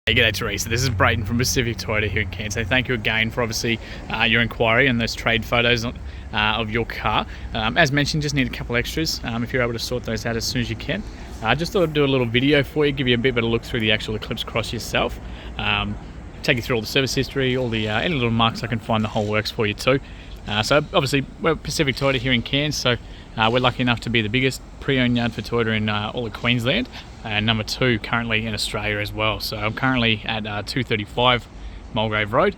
Hey, g'day Teresa, this is Brayden from Pacific Toyota here in Cairns. So thank you again for obviously your inquiry and those trade photos of your car. As mentioned, just need a couple extras if you're able to sort those out as soon as you can. Just thought I'd do a little video for you, give you a bit of a look through the actual Eclipse Cross yourself. Take you through all the service history, all the any little marks I can find, the whole works for you too. So obviously we're Pacific Toyota here in Cairns, so we're lucky enough to be the biggest pre-owned yard for Toyota in all of Queensland, and number 2 currently in Australia as well. So I'm currently at 235 Mulgrave Road.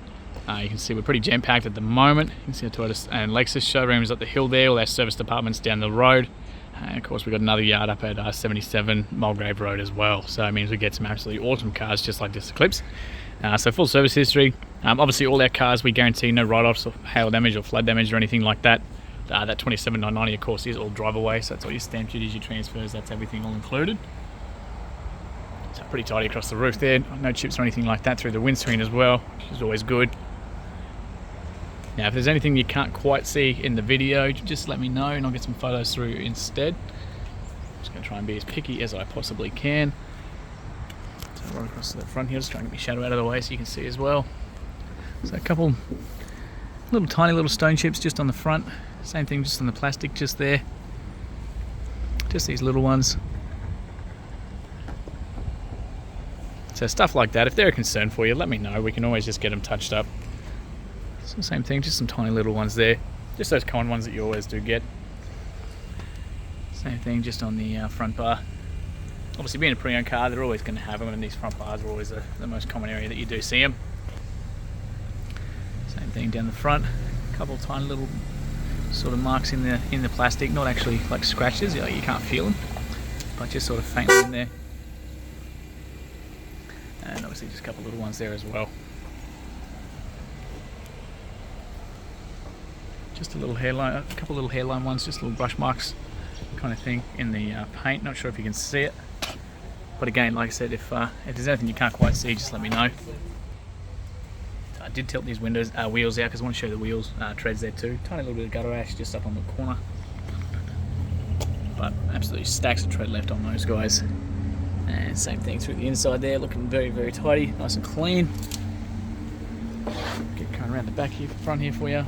You can see we're pretty jam-packed at the moment. You can see the Toyota and Lexus showrooms up the hill there, all our service departments down the road. And of course we've got another yard up at 77 Mulgrave Road as well. So it means we get some absolutely awesome cars just like this Eclipse. So full service history. Obviously all our cars we guarantee no write-offs or hail damage or flood damage or anything like that. That 27,990 of course is all drive away, so that's all your stamp duties, your transfers, that's everything all included. So pretty tidy across the roof there, no chips or anything like that through the windscreen as well, which is always good. Now if there's anything you can't quite see in the video, just let me know and I'll get some photos through instead. I'm just going to try and be as picky as I possibly can. So right across the front here, just trying to get my shadow out of the way so you can see as well. So a couple little tiny little stone chips just on the front, same thing just on the plastic just there, just these little ones. So stuff like that, if they're a concern for you, let me know, we can always just get them touched up. So same thing, just some tiny little ones there, just those common ones that you always do get. Same thing just on the front bar. Obviously being a pre-owned car, they're always going to have them, and these front bars are always the most common area that you do see them. Same thing down the front, a couple of tiny little sort of marks in the plastic, not actually like scratches, you can't feel them, but just sort of faintly in there. And obviously just a couple of little ones there as well. Just a little hairline, a couple of little hairline ones, just little brush marks kind of thing in the paint. Not sure if you can see it, but again, like I said, if there's anything you can't quite see, just let me know. I did tilt these wheels out because I want to show you the wheels treads there too. Tiny little bit of gutter ash just up on the corner, but absolutely stacks of tread left on those guys. And same thing through the inside there, looking very, very tidy, nice and clean. Get going around the back here, front here for you.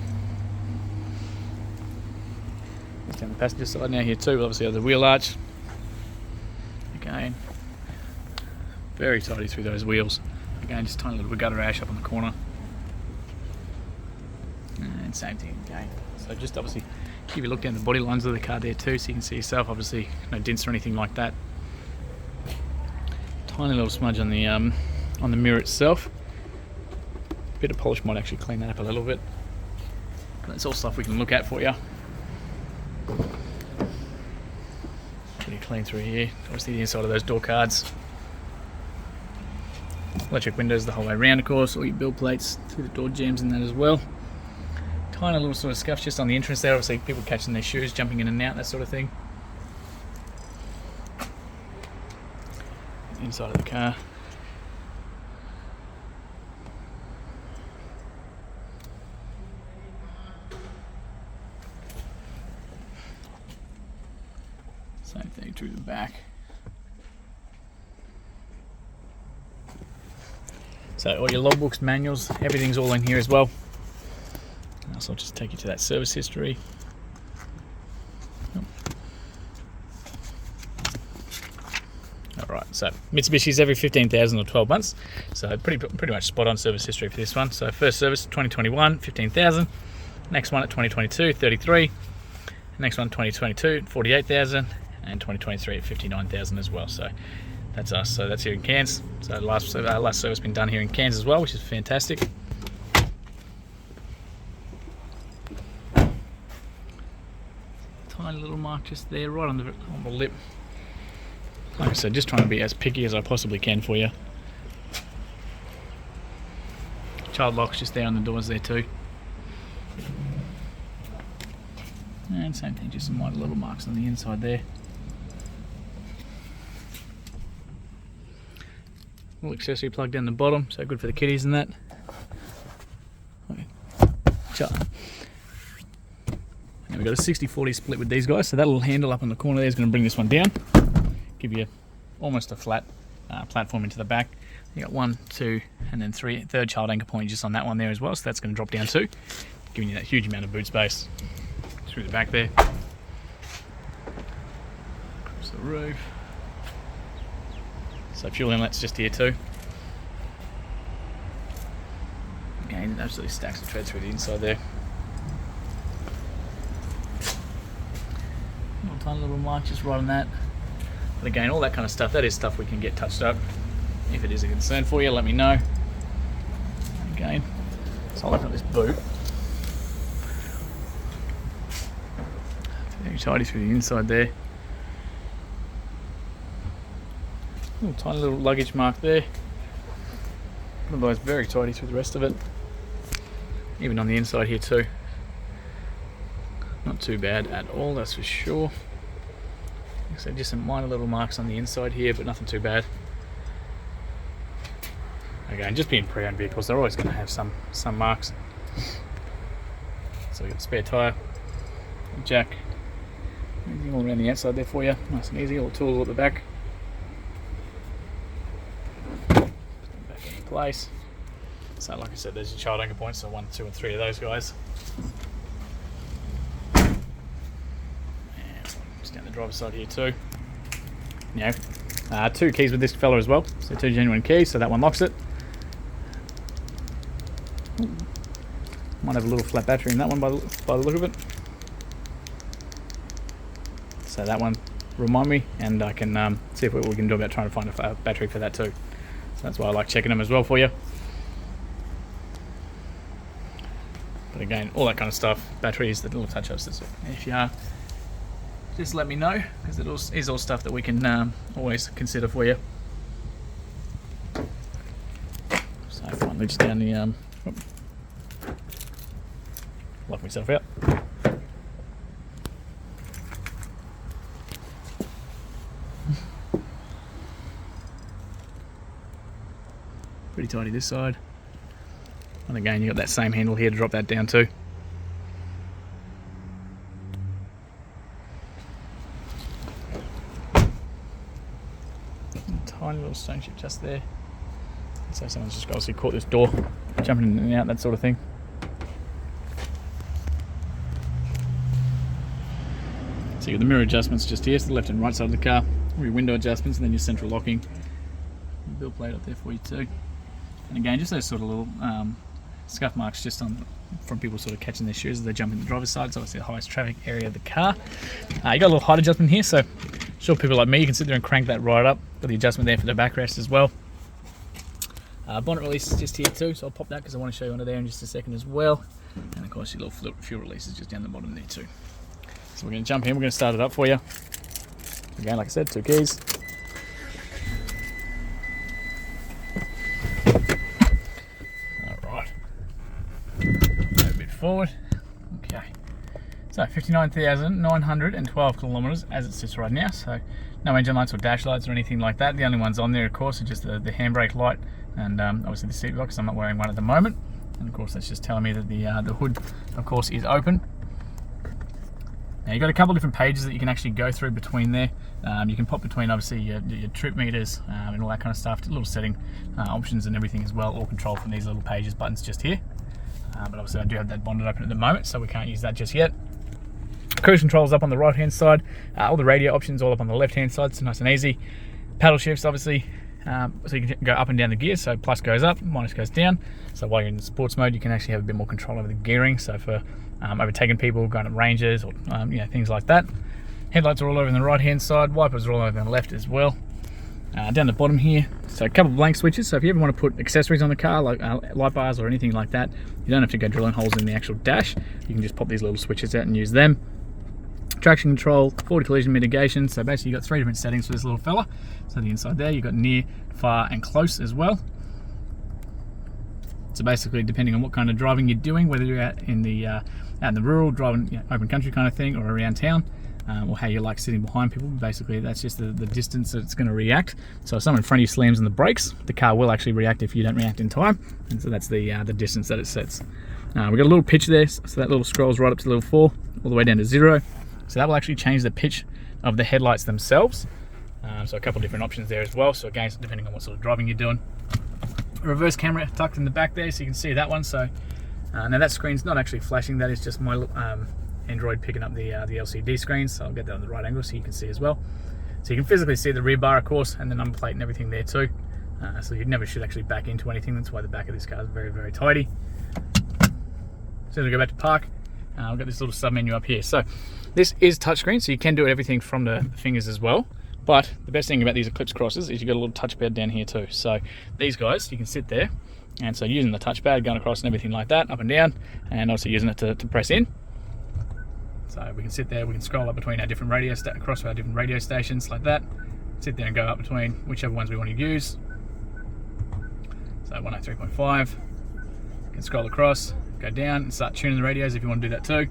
Down the passenger side now here too, obviously the wheel arch. Again, very tidy through those wheels. Again, just tiny little bit of gutter ash up on the corner. And same thing again. So just obviously give you a look down the body lines of the car there too, so you can see yourself. Obviously no dents or anything like that. Tiny little smudge on the mirror itself. A bit of polish might actually clean that up a little bit. But that's all stuff we can look at for you. Pretty clean through here. Obviously the inside of those door cards. Electric windows the whole way around, of course. All your build plates through the door jambs and that as well. Tiny little sort of scuffs just on the entrance there. Obviously people catching their shoes, jumping in and out, that sort of thing. Inside of the car. Same thing through the back. So all your logbooks, manuals, everything's all in here as well. So I'll just take you to that service history. Alright, so Mitsubishi's every 15,000 or 12 months. So pretty much spot on service history for this one. So first service 2021, 15,000. Next one at 2022, 33. Next one 2022, 48,000. And 2023 at 59,000 as well. So that's us. So that's here in Cairns. So last service been done here in Cairns as well, which is fantastic. Tiny little mark just there, right on the lip. Like I said, just trying to be as picky as I possibly can for you. Child locks just there on the doors there too. And same thing, just some minor little marks on the inside there. Little accessory plug down the bottom, so good for the kiddies and that. Okay. And we've got a 60-40 split with these guys, so that little handle up on the corner there is going to bring this one down, give you almost a flat platform into the back. You got 1, 2, and then 3, third child anchor point just on that one there as well, so that's going to drop down too, giving you that huge amount of boot space through the back there. Across the roof. So fuel inlet's just here too. Again, absolutely stacks of tread through the inside there. Little tiny little mark just right on that. But again, all that kind of stuff, that is stuff we can get touched up. If it is a concern for you, let me know. Again, so I'll open up this boot. Very tidy through the inside there. Little tiny little luggage mark there. Otherwise very tidy through the rest of it. Even on the inside here too. Not too bad at all, that's for sure. Like I said, just some minor little marks on the inside here, but nothing too bad. Again, just being pre-owned vehicles, they're always going to have some marks. So we've got a spare tyre, jack, everything all around the outside there for you, nice and easy. All the tools at the back. Put them back into place. So like I said, there's your child anchor points, so 1, 2 and 3 of those guys. And just down the driver's side here too. Now, 2 keys with this fella as well, so 2 genuine keys, so that one locks it. Might have a little flat battery in that one by the look of it. So that one, remind me, and I can see what we can do about trying to find a battery for that too. So that's why I like checking them as well for you. But again, all that kind of stuff, batteries, the little touch-ups, if you are, just let me know, because it is all stuff that we can always consider for you. So finally just down the lock myself out. Pretty tidy this side. And again, you got that same handle here to drop that down too. Tiny little stone chip just there. So someone's just obviously caught this door, jumping in and out, that sort of thing. So you got the mirror adjustments just here, so the left and right side of the car, your window adjustments, and then your central locking. Build plate up there for you too. And again, just those sort of little scuff marks just from people sort of catching their shoes as they jump in the driver's side. It's obviously the highest traffic area of the car. You got a little height adjustment here, so sure people like me, you can sit there and crank that right up. Got the adjustment there for the backrest as well. Bonnet release is just here too, so I'll pop that because I want to show you under there in just a second as well. And of course your little fuel release is just down the bottom there too. So we're going to jump in, we're going to start it up for you. Again, like I said, 2 keys. Alright. Go a bit forward. Okay. So 59,912 kilometres as it sits right now. So no engine lights or dash lights or anything like that. The only ones on there, of course, are just the handbrake light and obviously the seat belt, because I'm not wearing one at the moment. And of course, that's just telling me that the hood, of course, is open. Now you've got a couple of different pages that you can actually go through between there. You can pop between obviously your trip meters and all that kind of stuff, little setting options and everything as well, all controlled from these little pages buttons just here. But obviously I do have that bonnet open at the moment, so we can't use that just yet. Cruise control is up on the right hand side, all the radio options all up on the left hand side, so nice and easy. Paddle shifts obviously, so you can go up and down the gears, so plus goes up, minus goes down. So while you're in the sports mode, you can actually have a bit more control over the gearing, so for overtaking people, going up ranges, or things like that. Headlights are all over on the right hand side, wipers are all over on the left as well. Down the bottom here, so a couple of blank switches, so if you ever want to put accessories on the car, like light bars or anything like that, you don't have to go drilling holes in the actual dash. You can just pop these little switches out and use them. Traction control, forward collision mitigation, so basically you've got 3 different settings for this little fella. So the inside there, you've got near, far and close as well. So basically, depending on what kind of driving you're doing, whether you're out in the rural, driving open country kind of thing, or around town, or how you like sitting behind people, basically that's just the distance that it's going to react. So if someone in front of you slams on the brakes, the car will actually react if you don't react in time, and so that's the distance that it sets. We've got a little pitch there, so that little scrolls right up to level 4, all the way down to 0. So that will actually change the pitch of the headlights themselves. So a couple of different options there as well. So again, depending on what sort of driving you're doing. reverse camera tucked in the back there, so you can see that one. So now that screen's not actually flashing, that is just my Android picking up the LCD screen, so I'll get that on the right angle so you can see as well. So you can physically see the rear bar, of course, and the number plate and everything there too. So you never should actually back into anything. That's why the back of this car is very, very tidy. As soon as we go back to park, I've got this little sub menu up here. So this is touchscreen, so you can do everything from the fingers as well. But the best thing about these Eclipse Crosses is you've got a little touchpad down here too. So these guys, you can sit there, and so using the touchpad, going across and everything like that, up and down, and also using it to press in. So we can sit there, we can scroll up between our different across our different radio stations like that. Sit there and go up between whichever ones we want to use. So 103.5, you can scroll across, go down and start tuning the radios if you want to do that too.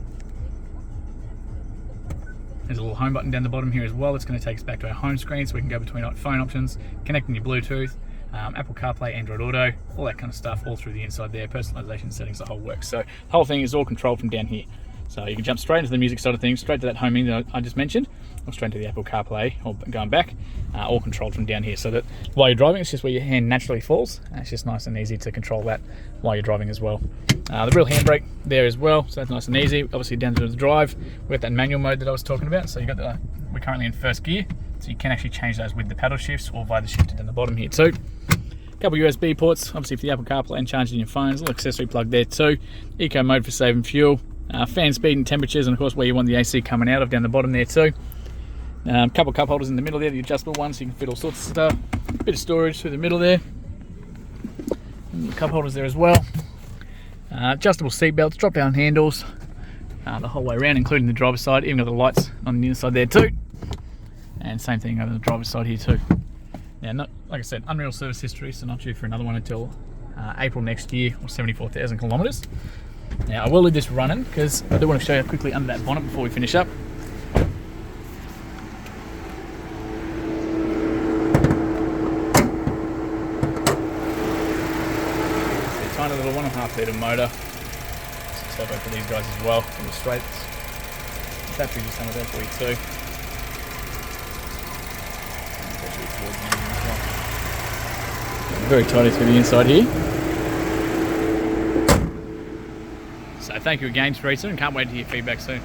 There's a little home button down the bottom here as well. It's going to take us back to our home screen, so we can go between phone options, connecting your Bluetooth, Apple CarPlay, Android Auto, all that kind of stuff, all through the inside there. Personalization settings, the whole works. So the whole thing is all controlled from down here. So you can jump straight into the music side of things, straight to that home menu that I just mentioned, or straight to the Apple CarPlay, or going back, all controlled from down here. So that while you're driving, it's just where your hand naturally falls. It's just nice and easy to control that while you're driving as well. The real handbrake there as well, so that's nice and easy. Obviously down to the drive, we've got that manual mode that I was talking about. So you got we're currently in first gear, so you can actually change those with the paddle shifts or via the shifter down the bottom here too. A couple USB ports, obviously for the Apple CarPlay and charging your phones. A little accessory plug there too. Eco mode for saving fuel. Fan speed and temperatures, and of course where you want the AC coming out of down the bottom there too. Couple cup holders in the middle there, the adjustable ones, so you can fit all sorts of stuff. Bit of storage through the middle there. And the cup holders there as well. Adjustable seat belts, drop down handles the whole way around, including the driver's side. Even got the lights on the inside there too. And same thing over the driver's side here too. Now, like I said, unreal service history, so not due for another one until April next year, or 74,000 kilometres. Now I will leave this running because I do want to show you quickly under that bonnet before we finish up. It's a tiny little 1.5 litre motor. It's turbo for these guys as well, from the straights. The battery just under there for you too. Very tidy through the inside here. So thank you again, Teresa, and can't wait to hear feedback soon.